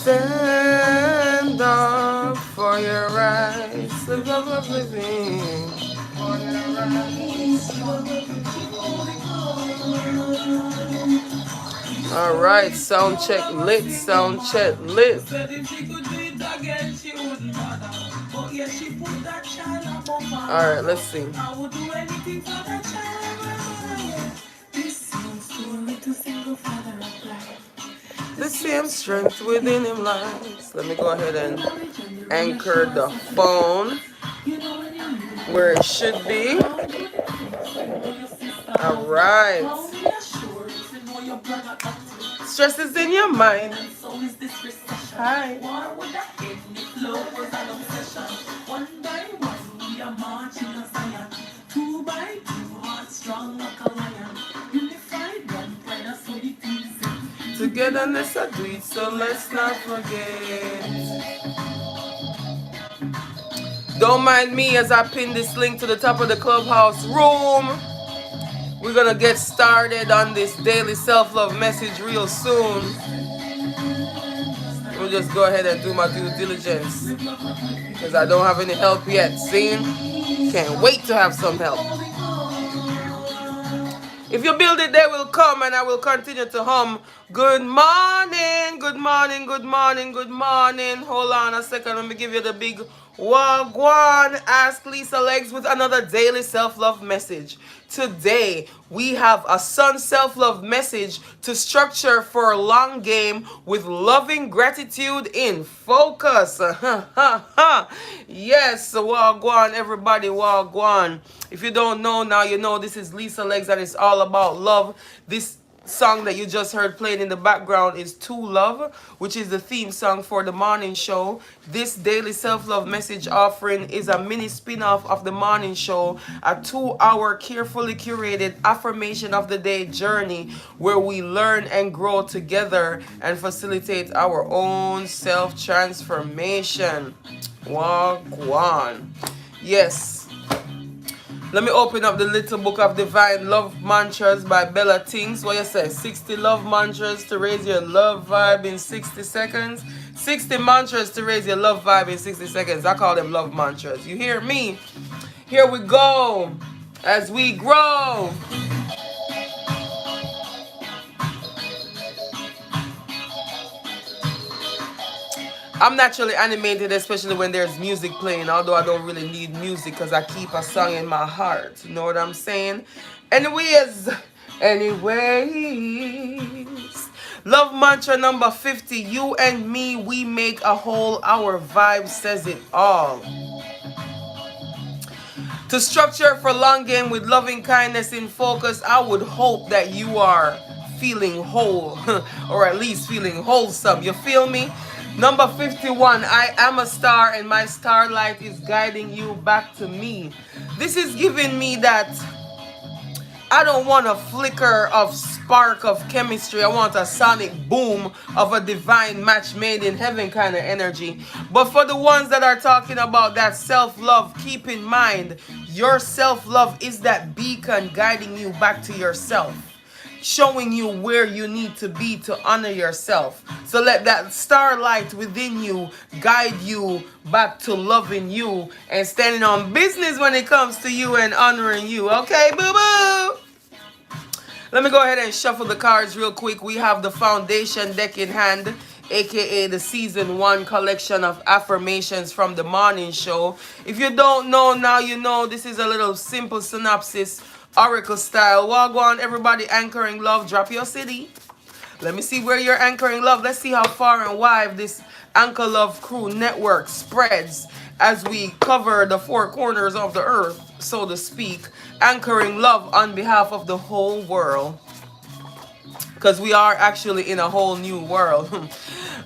Stand up for your rights. Live love living. For your rights. All right, sound check lit. Sound check lit. All right, let's see. The same strength within him lies. Let me go ahead and anchor the phone where it should be. All right. Stress is in your mind. Hi. Togetherness I do it, so let's not forget. Don't mind me as I pin this link to the top of the clubhouse room. We're gonna get started on this daily self-love message real soon. We'll just go ahead and do my due diligence because I don't have any help yet. See? Can't wait to have some help. If you build it, they will come, and I will continue to hum. Good morning, good morning, good morning, good morning. Hold on a second. Let me give you the big wagwan. Ask Lisa Leggz with another daily self-love message. Today, we have a sun self-love message to structure for a long game with loving gratitude in focus. Yes, wagwan, everybody, wagwan. If you don't know now, you know this is Lisa Leggz and it's all about love. This song that you just heard playing in the background is To Love, which is the theme song for the morning show. This daily self-love message offering is a mini spin-off of the morning show, a 2-hour carefully curated affirmation of the day journey where we learn and grow together and facilitate our own self-transformation. Wagwan. Yes. Let me open up the little book of divine love mantras by Bella Tings. What you say? 60 love mantras to raise your love vibe in 60 seconds. 60 mantras to raise your love vibe in 60 seconds. I call them love mantras. You hear me? Here we go. As we grow. I'm naturally animated, especially when there's music playing, although I don't really need music because I keep a song in my heart. You know what I'm saying? Anyways. Love mantra number 50. You and me, we make a whole. Our vibe says it all. To structure for long game with loving kindness in focus, I would hope that you are feeling whole or at least feeling wholesome. You feel me? Number 51, I am a star and my starlight is guiding you back to me. This is giving me that I don't want a flicker of spark of chemistry. I want a sonic boom of a divine match made in heaven kind of energy. But for the ones that are talking about that self-love, keep in mind, your self-love is that beacon guiding you back to yourself, showing you where you need to be to honor yourself. So let that starlight within you guide you back to loving you and standing on business when it comes to you and honoring you. Okay, boo-boo? Let me go ahead and shuffle the cards real quick. We have the foundation deck in hand, aka the season 1 collection of affirmations from the morning show. If you don't know now, you know. This is a little simple synopsis, oracle style. Wagwan, everybody anchoring love. Drop your city. Let me see where you're anchoring love. Let's see how far and wide this Anchor Love Crew network spreads as we cover the 4 corners of the earth, so to speak, anchoring love on behalf of the whole world. Because we are actually in a whole new world.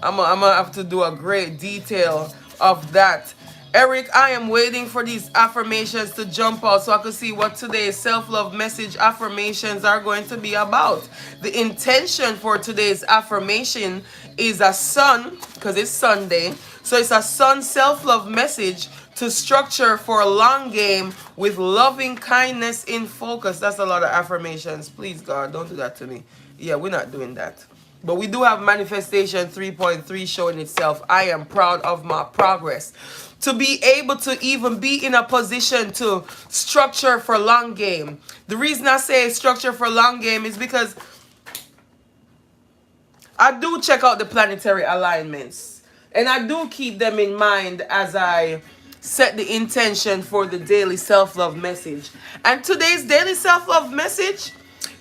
I'm gonna have to do a great detail of that. Eric, I am waiting for these affirmations to jump out so I can see what today's self-love message affirmations are going to be about. The intention for today's affirmation is a sun, because it's Sunday. So it's a sun self-love message to structure for a long game with loving kindness in focus. That's a lot of affirmations. Please, God, don't do that to me. Yeah, we're not doing that. But we do have manifestation 3.3 showing itself. I am proud of my progress. To be able to even be in a position to structure for long game. The reason I say structure for long game is because I do check out the planetary alignments. And I do keep them in mind as I set the intention for the daily self-love message. And today's daily self-love message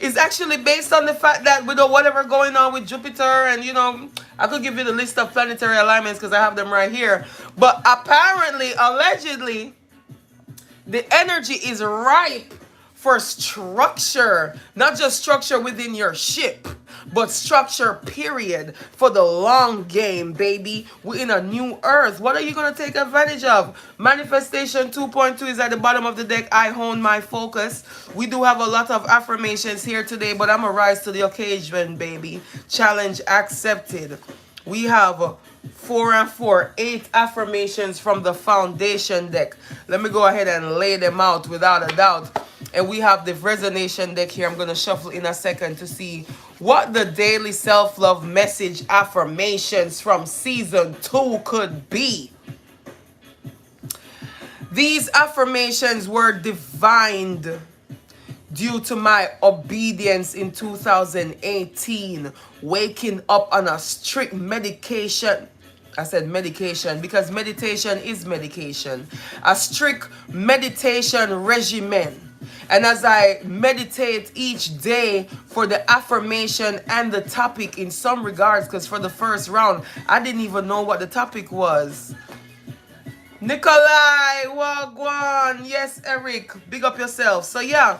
is actually based on the fact that with whatever going on with Jupiter, and I could give you the list of planetary alignments because I have them right here. But apparently, allegedly, the energy is ripe for structure. Not just structure within your ship, but structure period for the long game, baby. We're in a new earth. What are you going to take advantage of? Manifestation 2.2 is at the bottom of the deck. I hone my focus. We do have a lot of affirmations here today, but I'm going to rise to the occasion, baby. Challenge accepted. We have 4 and 4, 8 affirmations from the foundation deck. Let me go ahead and lay them out without a doubt. And we have the resonation deck here. I'm going to shuffle in a second to see what the daily self-love message affirmations from season 2 could be. These affirmations were divined due to my obedience in 2018, waking up on a strict medication. I said medication because meditation is medication. A strict meditation regimen. And as I meditate each day for the affirmation and the topic in some regards, because for the first round, I didn't even know what the topic was. Nikolai, Wagwan. Yes, Eric, big up yourself. So yeah,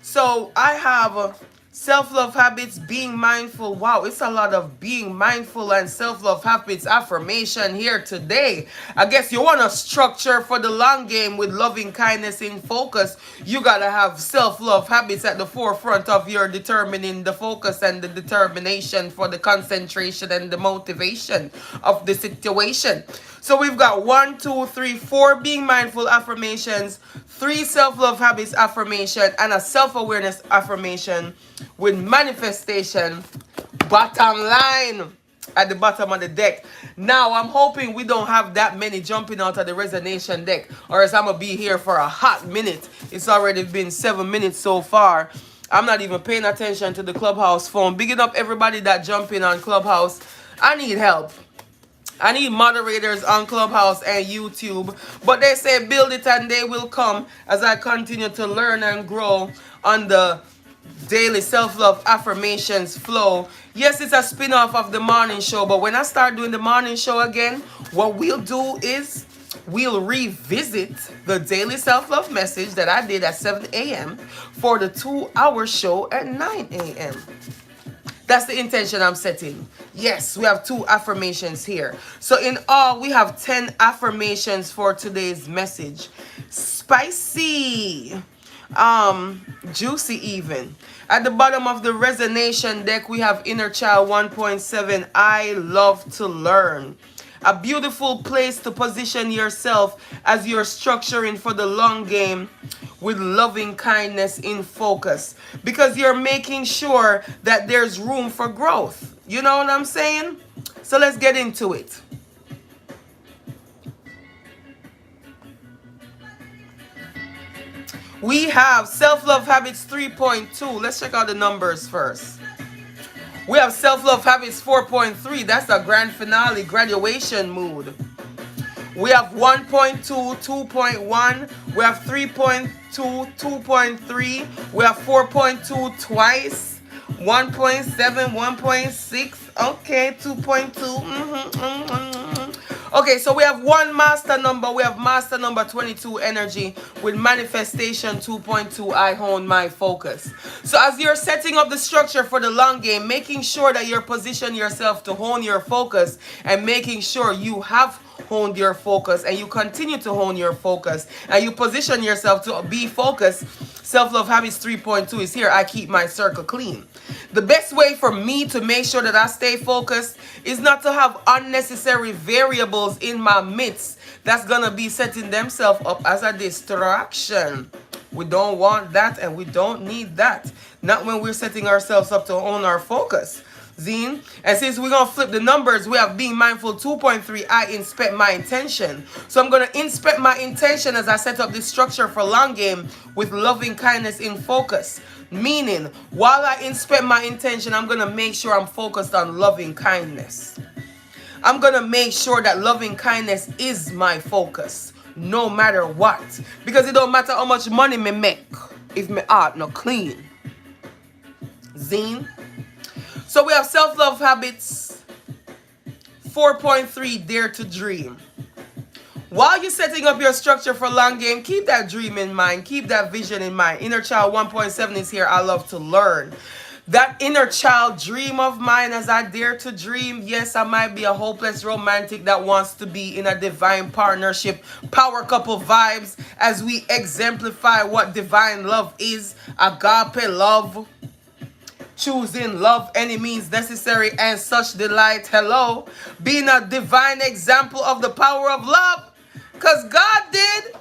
so I have self-love habits, being mindful. Wow, it's a lot of being mindful and self-love habits affirmation here today. I guess you want to structure for the long game with loving kindness in focus. You got to have self-love habits at the forefront of your determining the focus and the determination for the concentration and the motivation of the situation. So we've got 1, 2, 3, 4 being mindful affirmations, 3 self-love habits affirmation, and a self-awareness affirmation with manifestation bottom line at the bottom of the deck. Now, I'm hoping we don't have that many jumping out of the resonation deck, or else I'm going to be here for a hot minute. It's already been 7 minutes so far. I'm not even paying attention to the Clubhouse phone. Bigging up everybody that jump in on Clubhouse. I need help. I need moderators on Clubhouse and YouTube. But they say build it and they will come as I continue to learn and grow on the daily self-love affirmations flow. Yes, it's a spin-off of the morning show. But when I start doing the morning show again, what we'll do is we'll revisit the daily self-love message that I did at 7 a.m. for the 2-hour show at 9 a.m. That's the intention I'm setting. Yes, we have 2 affirmations here. So in all, we have 10 affirmations for today's message. Spicy. Juicy even. At the bottom of the resonation deck, we have Inner Child 1.7. I love to learn. A beautiful place to position yourself as you're structuring for the long game with loving kindness in focus. Because you're making sure that there's room for growth. You know what I'm saying? So let's get into it. We have Self-Love Habits 3.2. Let's check out the numbers first. We have Self-Love Habits 4.3. That's a grand finale, graduation mood. We have 1.2, 2.1. We have 3.2, 2.3. We have 4.2 twice. 1.7, 1.6. Okay, 2.2. Okay, so we have one master number. We have master number 22 energy with manifestation 2.2. I hone my focus. So as you're setting up the structure for the long game, making sure that you're positioning yourself to hone your focus and making sure you have honed your focus and you continue to hone your focus and you position yourself to be focused. Self-Love Habits 3.2 is here. I keep my circle clean. The best way for me to make sure that I stay focused is not to have unnecessary variables in my midst that's going to be setting themselves up as a distraction. We don't want that and we don't need that. Not when we're setting ourselves up to own our focus. Zine. And since we're going to flip the numbers, we have being mindful 2.3, I inspect my intention. So I'm going to inspect my intention as I set up this structure for long game with loving kindness in focus. Meaning, while I inspect my intention, I'm going to make sure I'm focused on loving kindness. I'm going to make sure that loving kindness is my focus, no matter what. Because it don't matter how much money me make if my heart not clean. Zine. So we have self-love habits 4.3, dare to dream. While you're setting up your structure for long game, keep that dream in mind. Keep that vision in mind. Inner child 1.7 is here. I love to learn. That inner child dream of mine as I dare to dream. Yes, I might be a hopeless romantic that wants to be in a divine partnership. Power couple vibes as we exemplify what divine love is. Agape love. Choosing love any means necessary and such delight. Hello. Being a divine example of the power of love. Because God did.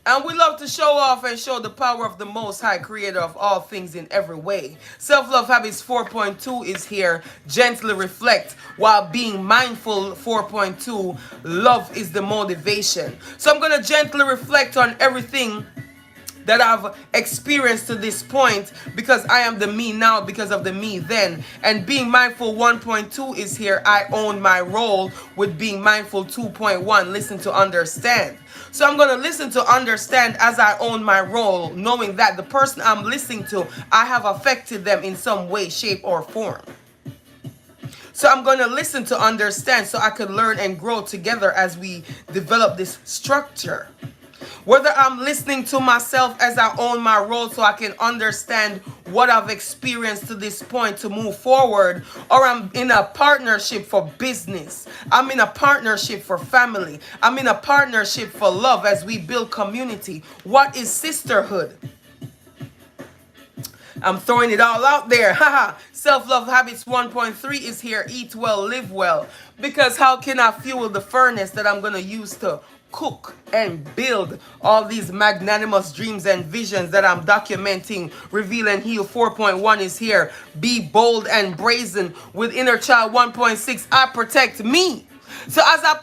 And we love to show off and show the power of the Most High, creator of all things in every way. Self-love habits 4.2 is here. Gently reflect while being mindful 4.2. Love is the motivation. So I'm going to gently reflect on everything that I've experienced to this point, because I am the me now because of the me then. And being mindful 1.2 is here. I own my role with being mindful 2.1. Listen to understand. So I'm going to listen to understand as I own my role, knowing that the person I'm listening to, I have affected them in some way, shape, or form. So I'm going to listen to understand so I can learn and grow together as we develop this structure. Whether I'm listening to myself as I own my role so I can understand what I've experienced to this point to move forward, or I'm in a partnership for business, I'm in a partnership for family, I'm in a partnership for love as we build community. What is sisterhood? I'm throwing it all out there. Haha. Self-love habits 1.3 is here. Eat well, live well. Because how can I fuel the furnace that I'm going to use to cook and build all these magnanimous dreams and visions that I'm documenting? Reveal and heal 4.1 is here. Be bold and brazen with inner child 1.6. I protect me. So as I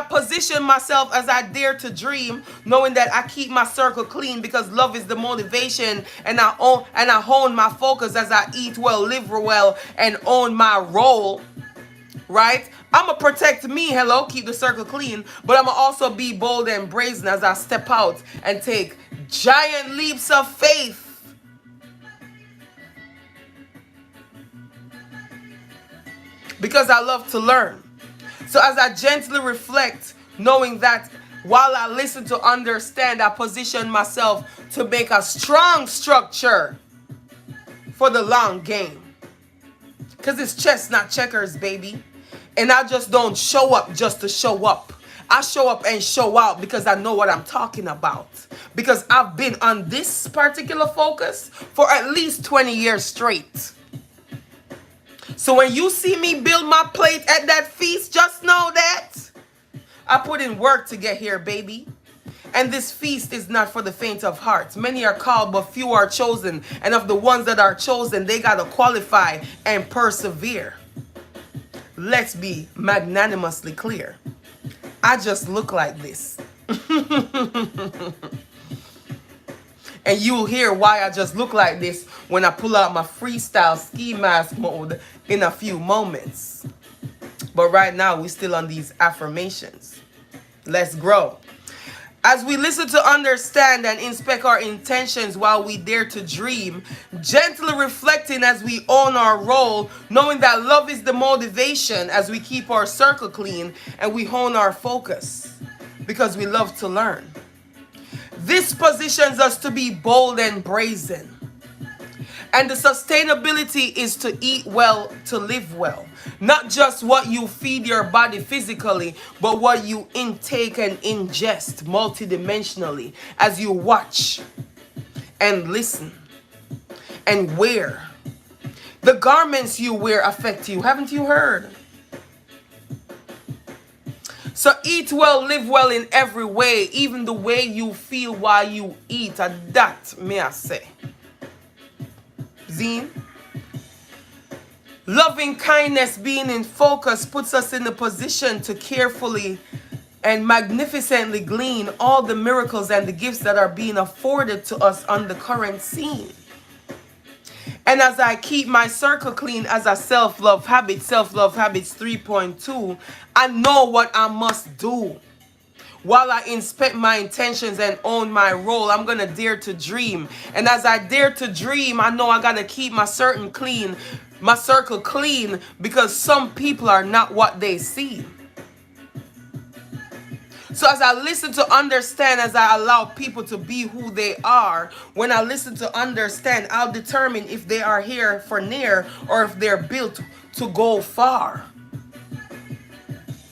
position myself, as I dare to dream, knowing that I keep my circle clean because love is the motivation, and I hone my focus as I eat well, live well, and own my role, right? I'm going to protect me, hello, keep the circle clean, but I'm going to also be bold and brazen as I step out and take giant leaps of faith. Because I love to learn. So as I gently reflect, knowing that while I listen to understand, I position myself to make a strong structure for the long game. Because it's chess, not checkers, baby. And I just don't show up just to show up. I show up and show out because I know what I'm talking about. Because I've been on this particular focus for at least 20 years straight. So when you see me build my plate at that feast, just know that I put in work to get here, baby. And this feast is not for the faint of heart. Many are called, but few are chosen. And of the ones that are chosen, they got to qualify and persevere. Let's be magnanimously clear. I just look like this. And you'll hear why I just look like this when I pull out my freestyle ski mask mode in a few moments. But right now, we're still on these affirmations. Let's grow. As we listen to understand and inspect our intentions while we dare to dream, gently reflecting as we own our role, knowing that love is the motivation as we keep our circle clean and we hone our focus because we love to learn. This positions us to be bold and brazen. And the sustainability is to eat well, to live well. Not just what you feed your body physically, but what you intake and ingest multidimensionally as you watch and listen and wear. The garments you wear affect you. Haven't you heard? So eat well, live well in every way, even the way you feel while you eat. And that, may I say. Zine, Loving kindness being in focus puts us in the position to carefully and magnificently glean all the miracles and the gifts that are being afforded to us on the current scene. And as I keep my circle clean as a self-love habits 3.2, I know what I must do. While I inspect my intentions and own my role, I'm going to dare to dream. And as I dare to dream, I know I got to keep my circle clean, because some people are not what they see. So as I listen to understand, as I allow people to be who they are, when I listen to understand, I'll determine if they are here for near or if they're built to go far.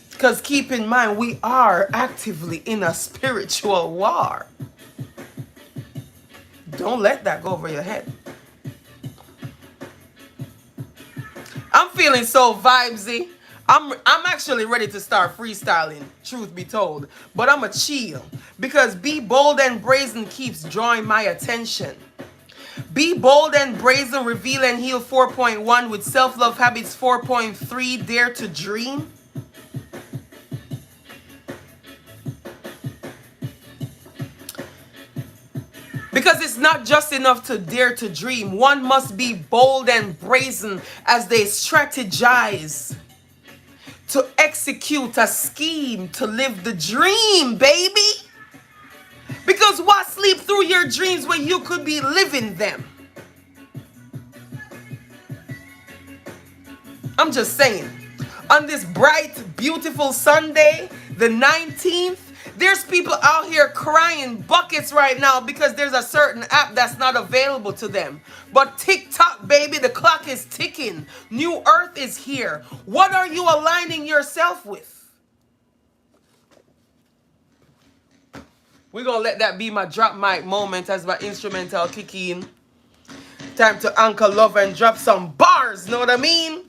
Because keep in mind, we are actively in a spiritual war. Don't let that go over your head. I'm feeling so vibesy. I'm actually ready to start freestyling, truth be told. But I'm a chill. Because Be Bold and Brazen keeps drawing my attention. Be Bold and Brazen, Reveal and Heal 4.1 with Self-Love Habits 4.3, Dare to Dream. Because it's not just enough to dare to dream. One must be bold and brazen as they strategize to execute a scheme to live the dream, baby. Because why sleep through your dreams when you could be living them? I'm just saying. On this bright, beautiful Sunday, the 19th, there's people out here crying buckets right now because there's a certain app that's not available to them. But TikTok, baby, the clock is ticking. New Earth is here. What are you aligning yourself with? We're going to let that be my drop mic moment as my instrumental kick in. Time to anchor love and drop some bars, know what I mean?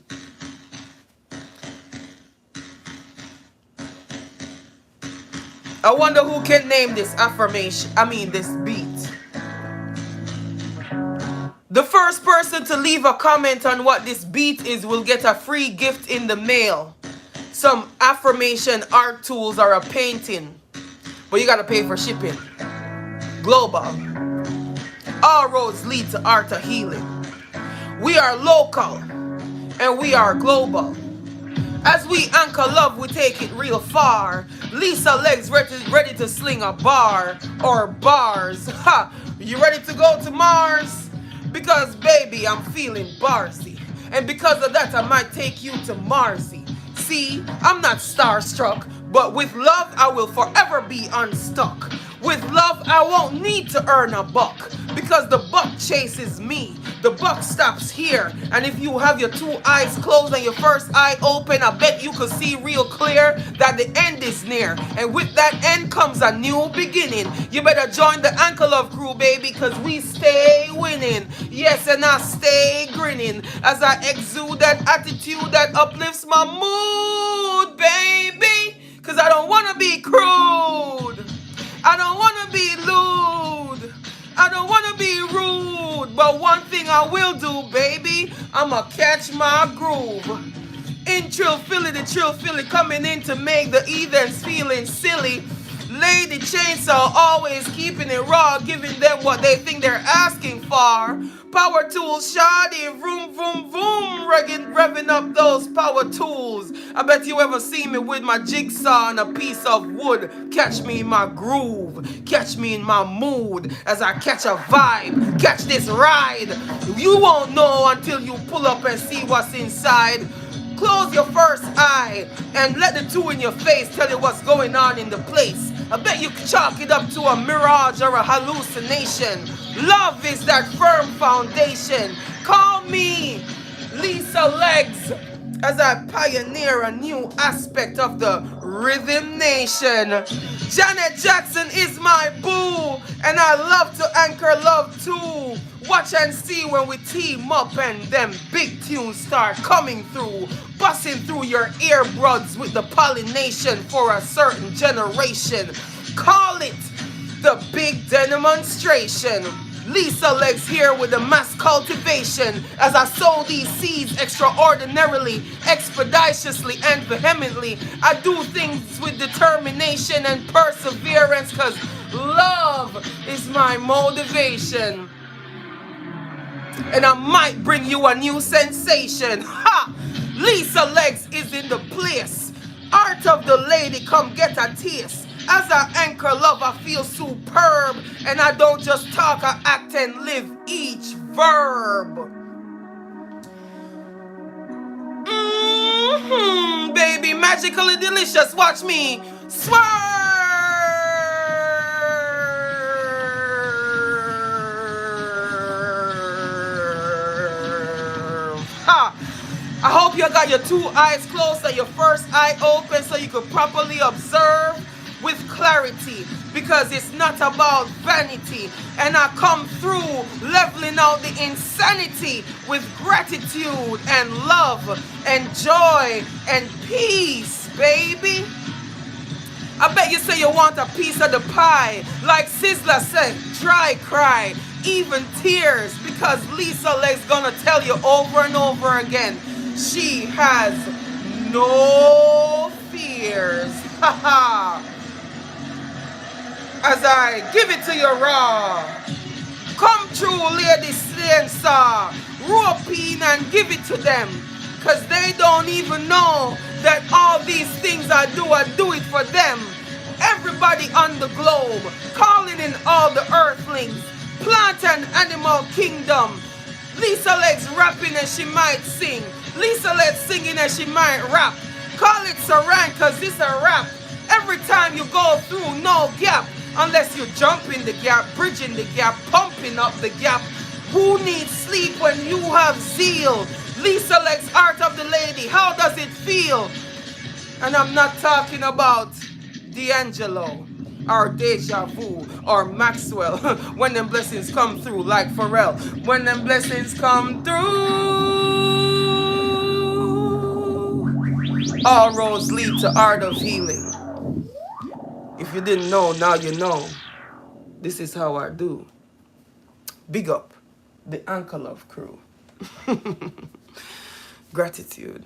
I wonder who can name this affirmation, this beat. The first person to leave a comment on what this beat is will get a free gift in the mail. Some affirmation art tools or a painting. But you gotta pay for shipping. Global. All roads lead to art of healing. We are local and we are global. As we anchor love, we take it real far. Lisa Leggz ready to sling a bar or bars. Ha! You ready to go to Mars? Because baby, I'm feeling barsy. And because of that, I might take you to Marsy. See, I'm not starstruck, but with love, I will forever be unstuck. With love, I won't need to earn a buck. Because the buck chases me. The buck stops here. And if you have your two eyes closed and your first eye open, I bet you could see real clear that the end is near. And with that end comes a new beginning. You better join the Anchor Love crew, baby, because we stay winning. Yes, and I stay grinning as I exude that attitude that uplifts my mood, baby. Because I don't want to be crude. I don't want to be lewd. I don't want to be rude. But one thing I will do, baby, I'ma catch my groove. In Trill Philly, the Trill Philly coming in to make the heathens feeling silly. Lady Chainsaw always keeping it raw, giving them what they think they're asking for. Power tools, shoddy, vroom, vroom, vroom, revving up those power tools. I bet you ever see me with my jigsaw and a piece of wood. Catch me in my groove, catch me in my mood as I catch a vibe, catch this ride. You won't know until you pull up and see what's inside. Close your first eye and let the two in your face tell you what's going on in the place. I bet you can chalk it up to a mirage or a hallucination. Love is that firm foundation. Call me Lisa Leggz as I pioneer a new aspect of the Rhythm Nation. Janet Jackson is my boo, and I love to anchor love too. Watch and see when we team up and them big tunes start coming through. Busting through your earbuds with the pollination for a certain generation. Call it the big demonstration. Lisa Leggz here with the mass cultivation as I sow these seeds extraordinarily, expeditiously, and vehemently. I do things with determination and perseverance because love is my motivation. And I might bring you a new sensation. Ha! Lisa Leggz is in the place. Art of the lady, come get a taste. As I anchor love, I feel superb. And I don't just talk, I act and live each verb. Baby, magically delicious. Watch me swerve. Ha! I hope you got your two eyes closed and your first eye open so you could properly observe with clarity, because it's not about vanity. And I come through leveling out the insanity with gratitude and love and joy and peace, baby. I bet you say you want a piece of the pie. Like Sizzler said, dry cry, even tears, because Lisa Leggz gonna tell you over and over again, she has no fears. Haha. As I give it to you raw. Come true, lady Slensa. Rope in and give it to them. Cause they don't even know that all these things I do it for them. Everybody on the globe, calling in all the earthlings. Plant and animal kingdom. Lisa Leggz rapping and she might sing. Lisa Leggz singing and she might rap. Call it Saran cause it's a rap. Every time you go through, no gap. Unless you jump in the gap, bridging the gap, pumping up the gap. Who needs sleep when you have zeal? Lisa Leggz, art of the lady, how does it feel? And I'm not talking about D'Angelo or Deja Vu or Maxwell. When them blessings come through like Pharrell. When them blessings come through, all roads lead to art of healing. If you didn't know, now you know. This is how I do. Big up the Anchor Love crew. Gratitude.